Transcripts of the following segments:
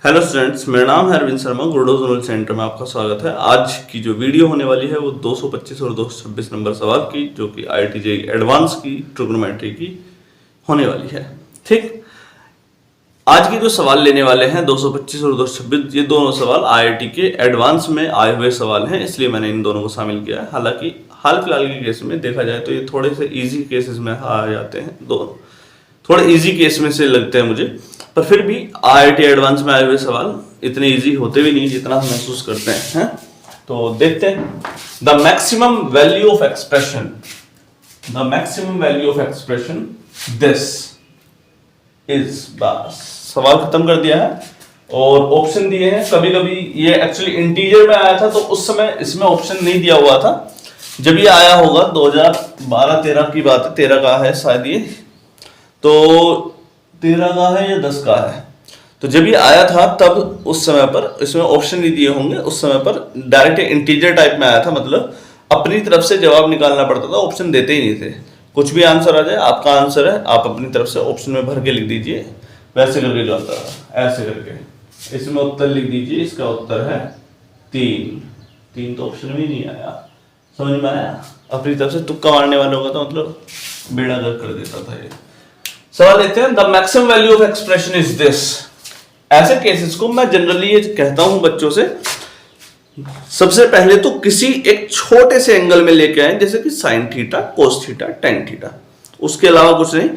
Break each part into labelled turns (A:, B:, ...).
A: Hello students, मेरा नाम है अरविंद शर्मा। गुरुडो जोनल सेंटर में आपका स्वागत है। आज की जो वीडियो होने वाली है वो 225 और 226 नंबर सवाल की, जो कि IIT JEE एडवांस की ट्रिग्नोमेट्री की होने वाली है। ठीक, आज के जो सवाल लेने वाले हैं 225 और 226, ये दोनों सवाल IIT के एडवांस में आए हुए सवाल हैं, इसलिए मैंने इन दोनों को शामिल किया है। हालांकि हाल फिलहाल के केस में देखा जाए तो ये थोड़े से ईजी केसेस में आ जाते हैं, दोनों थोड़े इजी केस में से लगते हैं मुझे, पर फिर भी IIT एडवांस में आए हुए सवाल इतने इजी होते भी नहीं जितना हम महसूस करते हैं। तो देखते हैं। The maximum value of expression, the maximum value of expression this is, बस सवाल खत्म कर दिया है और ऑप्शन दिए हैं। कभी कभी ये एक्चुअली इंटीजर में आया था तो उस समय इसमें ऑप्शन नहीं दिया हुआ था। जब ये आया होगा 2012-13 की बात है, 13 का है शायद ये, तो 13 का है या 10 का है, तो जब ये आया था तब उस समय पर इसमें ऑप्शन नहीं दिए होंगे। उस समय पर डायरेक्ट इंटीजर टाइप में आया था, मतलब अपनी तरफ से जवाब निकालना पड़ता था, ऑप्शन देते ही नहीं थे। कुछ भी आंसर आ जाए, आपका आंसर है, आप अपनी तरफ से ऑप्शन में भर के लिख दीजिए, वैसे करके जो आता है ऐसे करके इसमें उत्तर लिख दीजिए। इसका उत्तर है 3 तो ऑप्शन में ही नहीं आया। समझ में आया? अपनी तरफ से तुक्का मारने वालों का तो मतलब बेड़ा गर्क कर देता था ये। सवाल देखते हैं। The maximum value of expression is this. ऐसे केसेस को मैं जनरली ये कहता हूं बच्चों से, सबसे पहले तो किसी एक छोटे से एंगल में लेके आए, जैसे कि sine theta, cos theta, tan theta, उसके अलावा कुछ नहीं।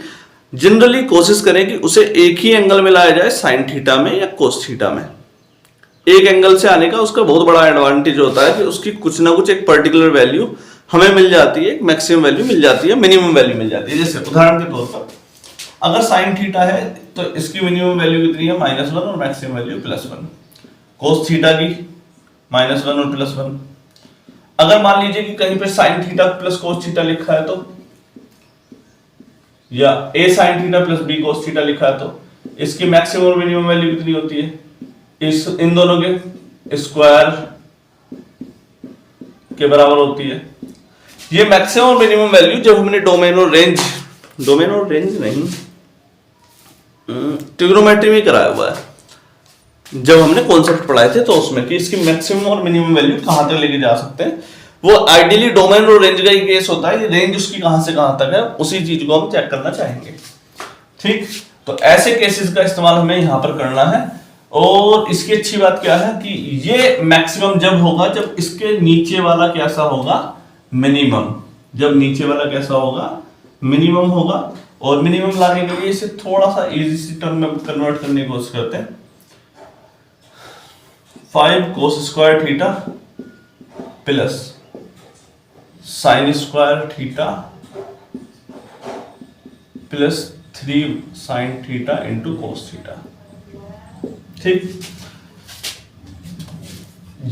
A: जनरली कोशिश करें कि उसे एक ही एंगल में लाया जाए, साइन थीटा में या कोस थीटा में। एक एंगल से आने का उसका बहुत बड़ा एडवांटेज होता है कि उसकी कुछ ना कुछ एक पर्टिकुलर वैल्यू हमें मिल जाती है, एक मैक्सिमम वैल्यू मिल जाती है, मिनिमम वैल्यू मिल जाती है। जैसे उदाहरण के तौर पर अगर साइन थीटा है तो इसकी मिनिमम वैल्यू कितनी है? -1 और मैक्सिमम वैल्यू +1। कोस थीटा की -1 और +1। अगर मान लीजिए कि कहीं पे sine theta plus cos theta लिखा है तो, या a sine theta plus b cos theta लिखा है तो इसकी मैक्सिमम और मिनिमम वैल्यू कितनी होती है? इन दोनों के स्क्वायर के बराबर होती है। ये मैक्सिमम और मिनिमम वैल्यू जब हमने डोमेन और रेंज नहीं, ट्रिग्नोमेट्री में कराया हुआ है। जब हमने कॉन्सेप्ट पढ़ाए थे तो उसमें कि इसकी मैक्सिमम और मिनिमम वैल्यू कहां तक लेके जा सकते हैं, वो आइडियली डोमेन और रेंज का ही केस होता है। रेंज उसकी कहां से कहां तक है, उसी चीज को हम चेक करना चाहेंगे। ठीक, तो ऐसे केसेस का इस्तेमाल हमें यहां पर करना है। और इसकी अच्छी बात क्या है कि ये मैक्सिमम जब होगा जब इसके नीचे वाला कैसा होगा? मिनिमम। जब नीचे वाला कैसा होगा? मिनिमम होगा। और मिनिमम लाने के लिए इसे थोड़ा सा इजी सी टर्म में कन्वर्ट करने की कोशिश करते हैं। 5 cos square theta plus sign square theta plus 3 sign theta into cos theta. ठीक,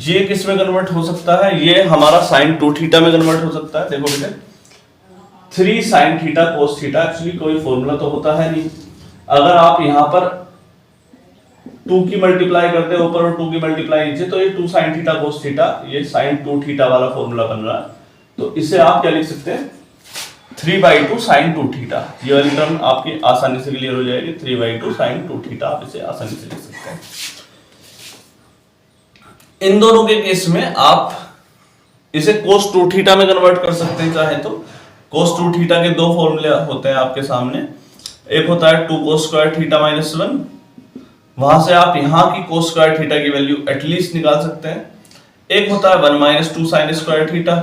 A: ये किस में कन्वर्ट हो सकता है? ये हमारा साइन 2 थीटा में कन्वर्ट हो सकता है। देखो बेटे, 3 sine theta cos theta, actually कोई फॉर्मूला तो होता है नहीं। अगर आप यहां पर 2 की मल्टीप्लाई करते हैं ऊपर और 2 की मल्टीप्लाई नीचे, तो ये 2 साइन थीटा कोस थीटा, ये साइन 2 थीटा वाला फॉर्मूला बन रहा है। तो इसे आप क्या लिख सकते हैं? 3/2 साइन 2 थीटा। ये वाली टर्म आपकी आसानी से क्लियर हो जाएगी। 3/2 साइन 2 थीटा आप इसे आसानी से लिख सकते हैं। इन दोनों के केस में आप इसे cos 2 थीटा में कन्वर्ट कर सकते हैं चाहे तो। cos 2 थीटा के दो फॉर्मूले होते हैं आपके सामने। एक होता है 2 cos स्क्वायर थीटा -1, वहां से आप यहां की cos स्क्वायर थीटा की वैल्यू एटलीस्ट निकाल सकते हैं। एक होता है 1 - 2 साइन स्क्वायर थीटा,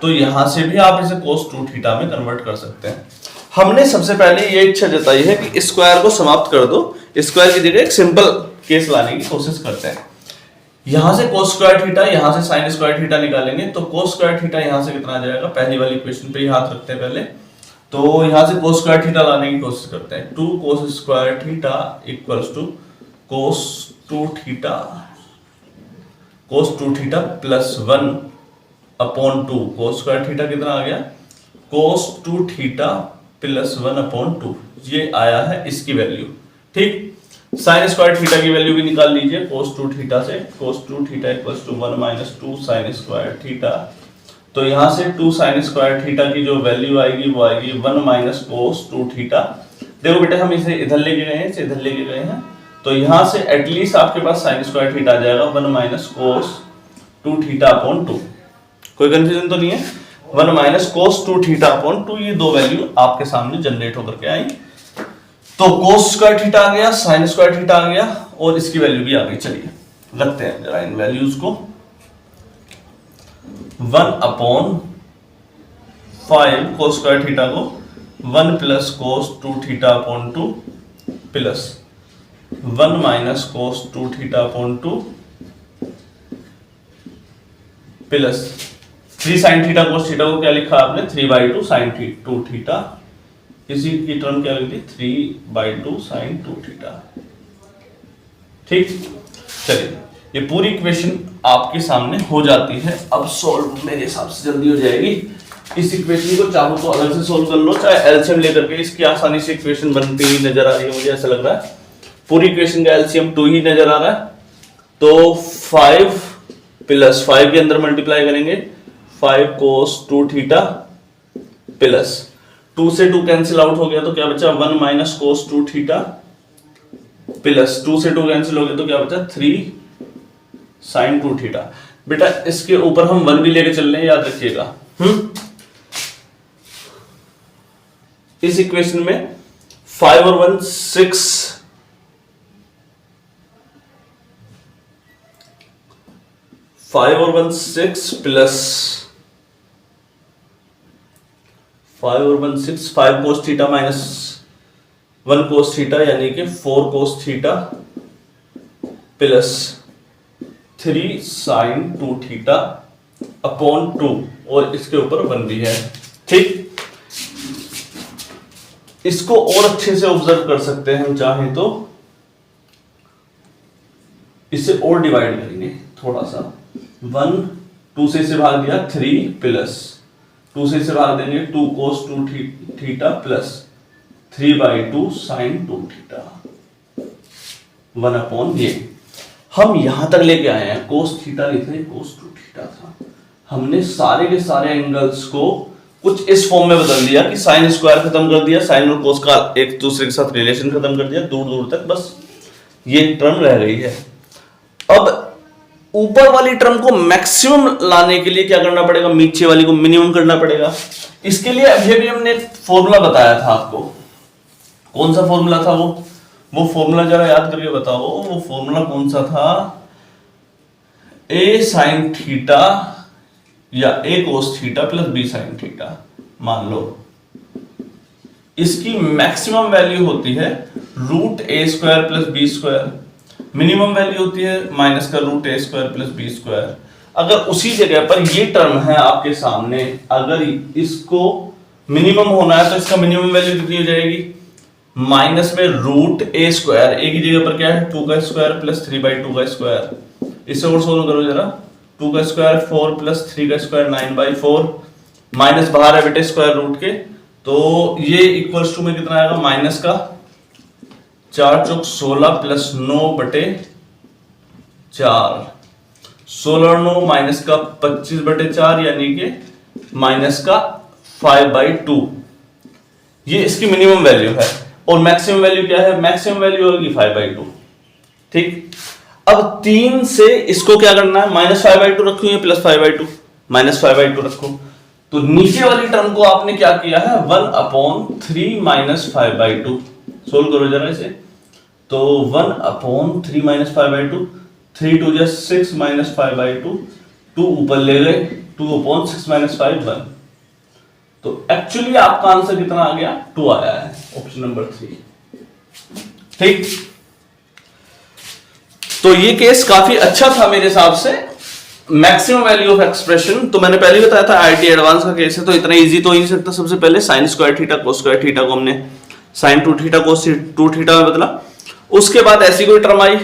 A: तो यहां से भी आप इसे cos 2 थीटा में कन्वर्ट कर सकते हैं। हमने सबसे पहले ये इच्छा जताई है कि स्क्वायर को समाप्त कर दो, स्क्वायर की जगह एक सिंपल केस लाने की कोशिश करते हैं। यहां से cos स्क्वायर थीटा, यहां से sin स्क्वायर थीटा निकालेंगे तो cos स्क्वायर थीटा यहां से कितना आ जाएगा? पहली वाली इक्वेशन पे ही हाथ रखते हैं पहले, तो यहां से cos स्क्वायर थीटा लाने की कोशिश करते हैं। 2 cos square theta equals to cos 2 theta, cos 2 theta plus 1/2। cos square theta कितना आ गया? cos 2 थीटा प्लस 1/2, ये आया है इसकी वैल्यू। ठीक, साइन स्क्वायर थीटा की वैल्यू भी निकाल लीजिए cos 2 थीटा से। cos 2 theta equals to 1 - 2 sine square theta. तो यहां से 2 साइन स्क्वायर थीटा की जो वैल्यू आएगी वो आएगी 1 - cos 2 थीटा। देखो बेटा, हम इसे इधर लेके गए हैं, इसे इधर लेके गए हैं, तो यहां से एटलीस्ट आपके पास साइन स्क्वायर थीटा आ जाएगा 1 माइनस कोस 2 थीटा अपॉन 2। कोई कंफ्यूजन तो नहीं है? 1 माइनस कोस 2 थीटा अपॉन 2, ये दो वैल्यू आपके सामने जनरेट होकर के आई। तो कोस स्क्वायर थीटा आ गया, साइन स्क्वायर थीटा आ गया और इसकी वैल्यू भी आ गई। चलिए रखते हैं जरा इन वैल्यूज को। 1 अपॉन 5 कोस स्क्वायर थीटा को 1 plus cos 2 theta upon 2 plus 1 minus cos 2 theta upon 2 plus 3 sine theta cos theta को क्या लिखा आपने 3/2 साइन 2 थीटा, इसी की टर्म क्या लिखी 3/2 साइन 2 थीटा। ठीक, चलिए ये पूरी इक्वेशन आपके सामने हो जाती है। अब सॉल्व मेरे हिसाब से जल्दी हो जाएगी। इस इक्वेशन को चाहो तो अलग से सॉल्व कर लो, चाहे एलसीएम लेकर के इसकी आसानी से इक्वेशन बनती हुई नजर आ रही है। मुझे ऐसा लग रहा है पूरी इक्वेशन का एलसीएम 2 ही नजर आ रहा है। तो 5 प्लस 5 के अंदर मल्टीप्लाई करेंगे 5 कोस 2 थीटा प्लस 2 से 2 कैंसिल आउट हो गया तो क्या बचा 1 माइनस कोस 2 थीटा प्लस 2 से 2 कैंसिल हो गया तो क्या बचा 3 साइन 2 थीटा। बेटा इसके ऊपर हम 1 भी लेके चल रहे हैं, याद रखिएगा। इस इक्वेशन में 5 और 1 6, 5 और 1 6 प्लस 5 और 1 6, 5 cos theta minus 1 cos theta यानी कि 4 cos theta plus 3 sine 2 theta upon 2 और इसके ऊपर 1 भी है। ठीक, इसको और अच्छे से ऑब्जर्व कर सकते हैं हम चाहें तो इससे और डिवाइड करेंगे थोड़ा सा। 1 2 से इसे भाग दिया 3 प्लस 2 से इसे भाग देंगे 2 cos 2 theta plus 3/2 sine 2 theta 1 upon ये। हम यहां तक लेके आए हैं, कोस थीटा नहीं था, कोस 2 थीटा था। हमने सारे के सारे एंगल्स को कुछ इस फॉर्म में बदल दिया कि साइन स्क्वायर खत्म कर दिया, साइन और कोस का एक दूसरे के साथ रिलेशन खत्म कर दिया, दूर दूर तक बस ये टर्म रह गई है। अब ऊपर वाली टर्म को मैक्सिमम लाने के लिए क्या करना पड़ेगा, नीचे वाली को मिनिमम करना पड़ेगा। इसके लिए अभी अभी हमने एक फॉर्मूला बताया था आपको। कौन सा फॉर्मूला था वो फॉर्मूला जरा याद करके बताओ। वो फॉर्मूला कौन सा था? ए साइन थीटा या A cos theta plus B sine theta. मान लो इसकी मैक्सिमम वैल्यू होती है root A square plus B square, minimum value होती है माइनस का root A square plus B square. अगर उसी जगह पर ये टर्म है आपके सामने, अगर इसको मिनिमम होना है तो इसका मिनिमम वैल्यू कितनी हो जाएगी? माइनस में रूट ए स्क्वायर, ए की जगह पर क्या है 2 का स्क्वायर प्लस 3/2 का स्क्वायर। इसे और सोल्व करो जरा। 2 का स्क्वायर 4 प्लस 3 का स्क्वायर 9/4, माइनस बाहर है बेटे स्क्वायर रूट के, तो ये इक्वल्स टू में कितना आएगा माइनस का 4 चौक 16 प्लस 9/4, 16 9 माइनस का 25/4 यानी कि माइनस का 5/2। ये इसकी मिनिमम वैल्यू है और मैक्सिमम वैल्यू क्या है? मैक्सिमम वैल्यू होगी 5/2। ठीक, अब 3 से इसको क्या करना है? माइनस 5/2 रखो या प्लस 5/2? माइनस 5/2 रखो। तो नीचे वाली टर्म को आपने क्या किया है 1/3 माइनस 5/2। सोल्व करो जरा इसे। तो 1/3 माइनस 5/2, 3 2 जा 6 माइनस 5/2, 2 ऊपर ले गए 2/6 माइनस 5 1। तो एक्चुअली आपका आंसर कितना आ गया? 2 आया है, ऑप्शन नंबर 3। ठीक, तो ये केस काफी अच्छा था मेरे हिसाब से। मैक्सिमम वैल्यू ऑफ एक्सप्रेशन तो मैंने पहले बताया था आईटी एडवांस का केस है, तो इतना इजी तो हो ही नहीं सकता। सबसे पहले sign square theta cos square theta को हमने साइन 2 थीटा कोस 2 थीटा में बदला। उसके बाद ऐसी कोई टर्म आई।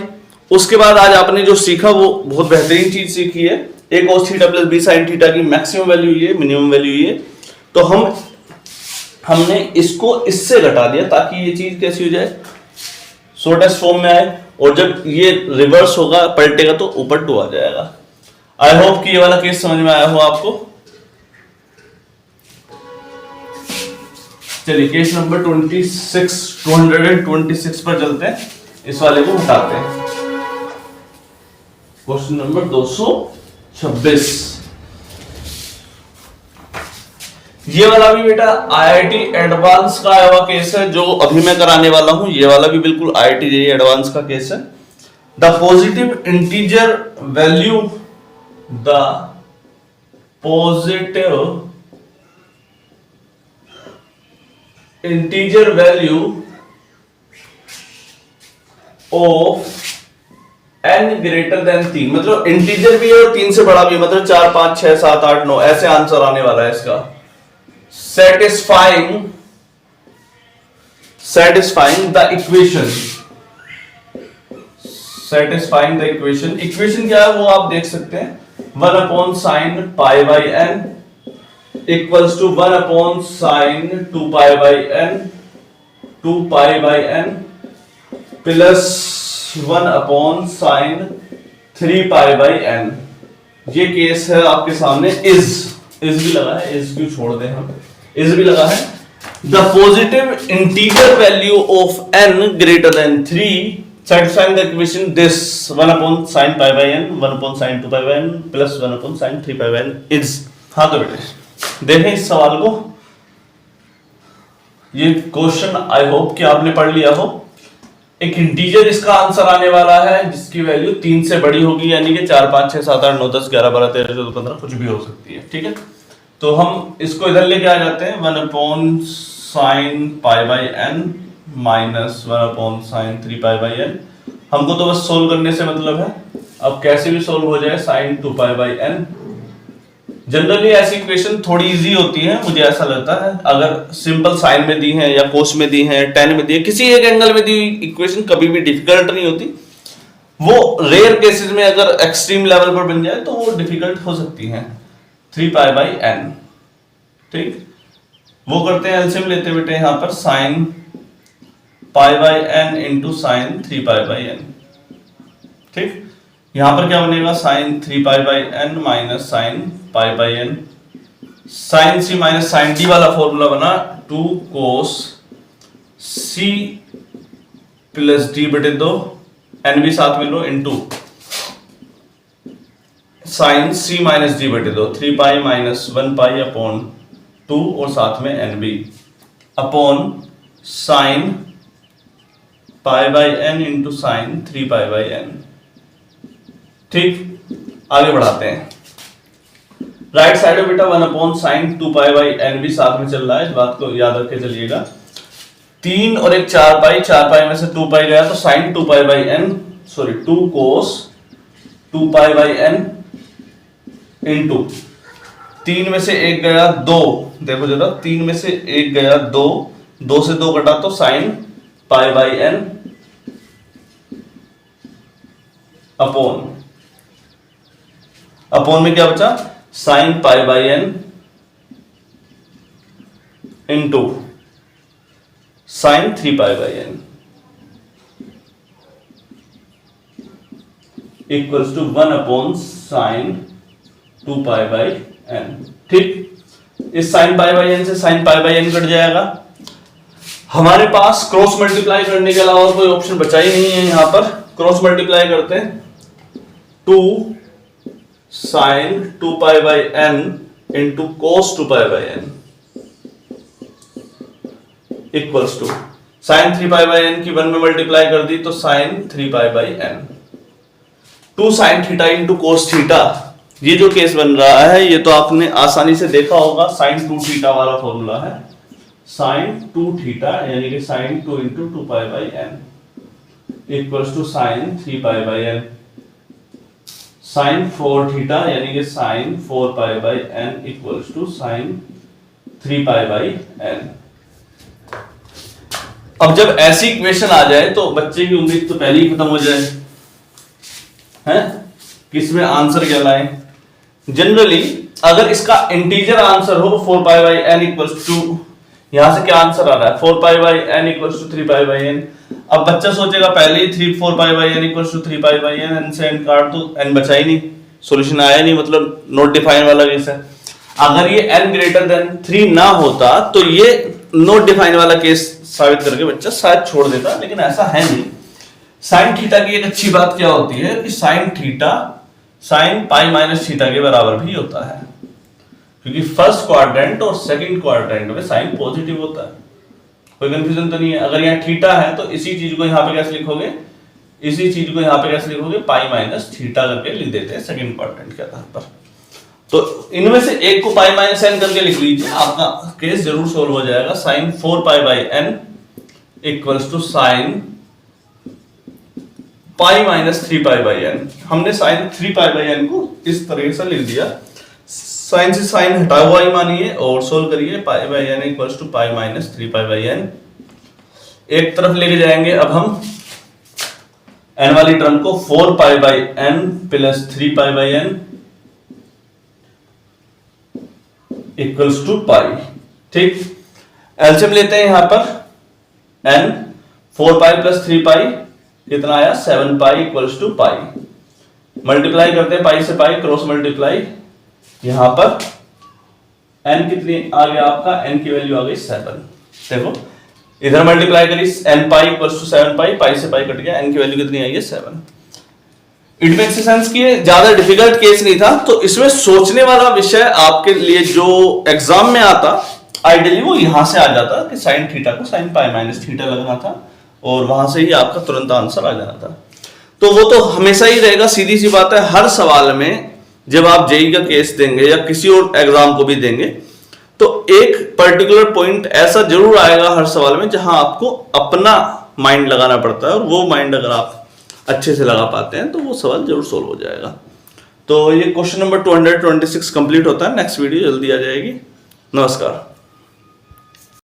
A: उसके बाद आज आपने जो सीखा वो बहुत बेहतरीन चीज सीखी है। A cos theta plus B sine theta की मैक्सिमम वैल्यू ये, मिनिमम वैल्यू ये। तो हमने इसको इससे घटा दिया ताकि ये चीज कैसी हो जाए, शॉर्टेस्ट फॉर्म में आए। और जब ये रिवर्स होगा, पलटेगा, तो ऊपर 2 आ जाएगा। आई होप कि ये वाला केस समझ में आया हो आपको। चलिए केस नंबर 226 पर चलते हैं। इस वाले को हटाते हैं। क्वेश्चन नंबर 226, ये वाला भी बेटा IIT एडवांस का आया हुआ केस है जो अभी मैं कराने वाला हूं। ये वाला भी बिल्कुल IIT JEE एडवांस का केस है। The positive integer value, the positive integer value of n greater than 3, मतलब इंटीजर भी है और 3 से बड़ा भी है, मतलब 4 5 6 7 8 9 ऐसे आंसर आने वाला है इसका। satisfying the equation, इक्वेशन क्या है वो आप देख सकते हैं। 1 upon sine pi by n equals to 1 upon sine 2 pi by n, 2 pi by n plus 1 upon sine 3 pi by n। ये केस है आपके सामने। इज भी लगा है, इज क्यों छोड़ दें हम, इज भी लगा है। The positive integer value of n greater than 3 satisfying the equation this 1 upon sin pi by n, 1 upon sin 2 pi by n plus 1 upon sin 3 pi by n is। हाँ तो बेटे देखें इस सवाल को। ये क्वेश्चन आई होप कि आपने पढ़ लिया हो। एक इंटीजर इसका आंसर आने वाला है जिसकी वैल्यू 3 से बड़ी होगी, यानी कि 4 5 6 7 8 9 10 11 12 13 14 15 कुछ भी हो सकती है। ठीक है, तो हम इसको इधर लेके आ जाते हैं। 1 upon sine pi by n minus 1 upon sine 3 pi by n। हमको तो बस सोल्व करने से मतलब है, अब कैसे भी सोल्व हो जाए sine 2 pi by n। Generally ऐसी इक्वेशन थोड़ी इजी होती है, मुझे ऐसा लगता है। अगर सिंपल साइन में दी है या कोस में दी है, टेन में दी है, किसी एक एंगल में दी इक्वेशन कभी भी डिफिकल्ट नहीं होती। वो रेयर केसेस में अगर एक्सट्रीम लेवल पर बन जाए तो वो डिफिकल्ट हो सकती है। 3 पाई बाई n, ठीक, वो करते हैं एलसीएम लेते बेटे यहां पर sine pi by n into sine 3 pi by n। ठीक, यहां पर क्या बनेगा sine 3 pi by n minus sine pi by n। Sine c minus sine d वाला फॉर्मूला बना 2 कोस c प्लस d बटे 2, n भी साथ में लो, into sine c minus d बटे 2, 3 पाई माइनस 1 पाई अपॉन 2 और साथ में n भी upon sine pi by n into sine 3 pi by n। ठीक, आगे बढ़ाते हैं। राइट साइड में बेटा 1 upon sine 2 pi by n भी साथ में चल रहा है, इस बात को याद रख के चलिएगा। 3 और एक 4 पाई में से 2 पाई गया तो sine 2 pi by n, sorry 2 cos 2 pi by n into 3 में से 1 गया 2, देखो जरा 3 में से 1 गया 2, 2 से 2 कटा तो sine pi by n upon में क्या बचा sine pi by n into sine 3 pi by n equals to 1 upon sine 2 pi by n। ठीक, इस साइन पाई बाई n से sine pi by n cut जाएगा। हमारे पास क्रॉस मल्टीप्लाई करने के अलावा कोई ऑप्शन बचा ही नहीं है। यहां पर क्रॉस मल्टीप्लाई करते हैं, 2 sine 2 pi by n into cos 2 pi by n equals to sine 3 pi by n की 1 में मल्टीप्लाई कर दी तो sine 3 pi by n। 2 sine theta into cos theta, ये जो केस बन रहा है ये तो आपने आसानी से देखा होगा, साइन 2 थीटा वाला फॉर्मूला है। साइन 2 थीटा यानी कि sine 2 into 2 pi by n equals to sine 3 pi by n। Sine 4 theta यानी कि sine 4 pi by n equals to sine 3 pi by n। अब जब ऐसी इक्वेशन आ जाए तो बच्चे की उम्मीद तो पहले ही खत्म हो जाए, हैं? किसमें आंसर क्या लाए। जनरली अगर इसका इंटीजर आंसर हो 4 pi by n equals to, यहां से क्या आंसर आ रहा है 4 pi by n equals to 3 pi by n। अब बच्चा सोचेगा पहले ही 4 pi by n equals to 3 pi by n, n से n काट दो, n बचा ही नहीं, सॉल्यूशन आया नहीं, मतलब नॉट डिफाइन वाला केस है। अगर ये n ग्रेटर देन 3 ना होता तो ये नॉट डिफाइन वाला केस साबित करके बच्चा शायद छोड़ देता, लेकिन ऐसा है नहीं। साइन थीटा की एक अच्छी बात क्या होती है कि sine theta sine pi minus theta के बराबर भी होता है, क्योंकि फर्स्ट क्वाड्रेंट और सेकंड क्वाड्रेंट में साइन पॉजिटिव होता है। कोई कंफ्यूजन तो नहीं है। अगर यहाँ थीटा है तो इसी चीज को यहाँ पे कैसे लिखोगे, इसी चीज को यहाँ पे कैसे लिखोगे, पाई माइनस थीटा करके लिख देते हैं सेकंड क्वाड्रेंट के आधार पर। तो इनमें से एक को पाई माइनस एन करके लिख लीजिए, आपका केस जरूर सोल्व हो जाएगा। Sine 4 pi by N equals to sine pi minus 3 pi by N. हमने साइन 3 पाई बाई एन को इस तरीके से लिख दिया, साइन से साइन हटा हुआ ही मानिए और सोल्व करिए। Pi by N equals to pi minus 3 pi by n एक तरफ लेके जाएंगे। अब हम एन वाली टर्म को 4 pi by n plus 3 pi by N equals to pi. ठीक, एलसीएम लेते हैं यहां पर। एन 4 पाई प्लस 3 पाई कितना आया, 7 pi equals to pi. Multiply करते हैं पाई से पाई, क्रॉस मल्टीप्लाई। यहां पर एन कितनी आ गया आपका, एन की वैल्यू आ गई 7। देखो इधर मल्टीप्लाई करी, एन पाई इक्वल्स टू 7 पाई, पाई से पाई कट गया, एन की वैल्यू कितनी आई है 7। इट मेक्स सेंस कि ज्यादा डिफिकल्ट केस नहीं था। तो इसमें सोचने वाला विषय आपके लिए जो एग्जाम में आता आइडियली वो यहां से आ जाता कि साइन थीटा को साइन पाई माइनस थीटा लगना था और वहां से ही आपका तुरंत आंसर आ जाना था। तो वो तो हमेशा ही रहेगा, सीधी सी बात है। हर सवाल में जब आप जेई का केस देंगे या किसी और एग्जाम को भी देंगे तो एक पर्टिकुलर पॉइंट ऐसा जरूर आएगा हर सवाल में जहां आपको अपना माइंड लगाना पड़ता है, और वो माइंड अगर आप अच्छे से लगा पाते हैं तो वो सवाल जरूर सोल्व हो जाएगा। तो ये क्वेश्चन नंबर 226 कंप्लीट होता है। नेक्स्ट वीडियो जल्दी आ जाएगी। नमस्कार।